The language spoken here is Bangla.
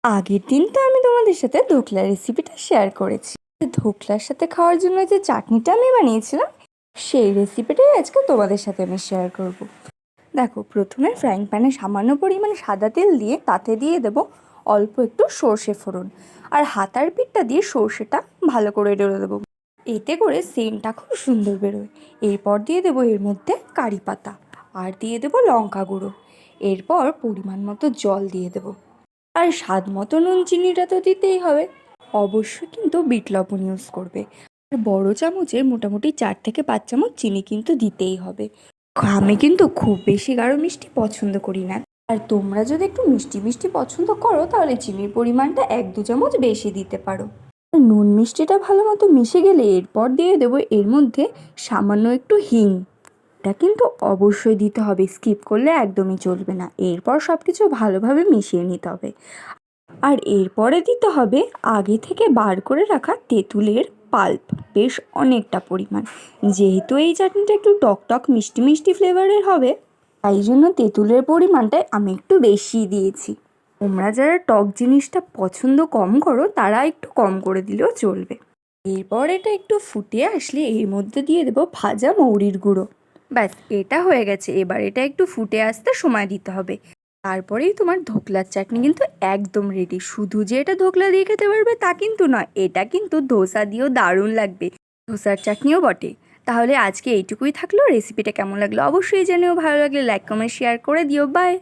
আগের দিন তো আমি তোমাদের সাথে ধোকলার রেসিপিটা শেয়ার করেছি। ধোকলার সাথে খাওয়ার জন্য যে চাটনিটা আমি বানিয়েছিলাম, সেই রেসিপিটাই আজকে তোমাদের সাথে আমি শেয়ার করব। দেখো, প্রথমে ফ্রাইং প্যানে সামান্য পরিমাণে সাদা তেল দিয়ে তাতে দিয়ে দেব অল্প একটু সর্ষে ফোড়ন, আর হাতার পিঠটা দিয়ে সর্ষেটা ভালো করে ডলে দেবো। এতে করে সেন্টটা খুব সুন্দর বেরোয়। এরপর দিয়ে দেবো এর মধ্যে কারি পাতা, আর দিয়ে দেবো লঙ্কা গুঁড়ো। এরপর পরিমাণ মতো জল দিয়ে দেবো, আর স্বাদ মতো নুন চিনিটা তো দিতেই হবে। অবশ্যই কিন্তু বিট লবণ ইউজ করবে। আর বড় চামচে মোটামুটি 4 থেকে 5 চামচ চিনি কিন্তু দিতেই হবে। আমি কিন্তু খুব বেশি গাঢ় মিষ্টি পছন্দ করি না। আর তোমরা যদি একটু মিষ্টি মিষ্টি পছন্দ করো তাহলে চিনির পরিমাণটা 1-2 চামচ বেশি দিতে পারো। নুন মিষ্টিটা ভালো মতো মিশে গেলে এরপর দিয়ে দেবো এর মধ্যে সামান্য একটু হিং। এটা কিন্তু অবশ্যই দিতে হবে, স্কিপ করলে একদমই চলবে না। এরপর সব কিছু ভালোভাবে মিশিয়ে নিতে হবে। আর এরপরে দিতে হবে আগে থেকে বার করে রাখা তেঁতুলের পাল্প, বেশ অনেকটা পরিমাণ। যেহেতু এই চাটনিটা একটু টক টক মিষ্টি মিষ্টি ফ্লেভারের হবে, তাই জন্য তেঁতুলের পরিমাণটা আমি একটু বেশি দিয়েছি। তোমরা যারা টক জিনিসটা পছন্দ কম করো তারা একটু কম করে দিলেও চলবে। এরপর এটা একটু ফুটে আসলে এর মধ্যে দিয়ে দেবো ভাজা মৌরির গুঁড়ো। ব্যাস, এটা হয়ে গেছে। এবার এটা একটু ফুটে আসতে সময় দিতে হবে। তারপরেই তোমার ধোকলার চাটনি কিন্তু একদম রেডি। শুধু যে এটা ধোকলা দিয়ে খেতে পারবে তা কিন্তু নয়, এটা কিন্তু ধোসা দিয়েও দারুণ লাগবে, ধোসার চাটনিও বটে। তাহলে আজকে এইটুকুই থাকলো। রেসিপিটা কেমন লাগলো অবশ্যই জানিও। ভালো লাগলে লাইক কমেন্ট শেয়ার করে দিও। বাই।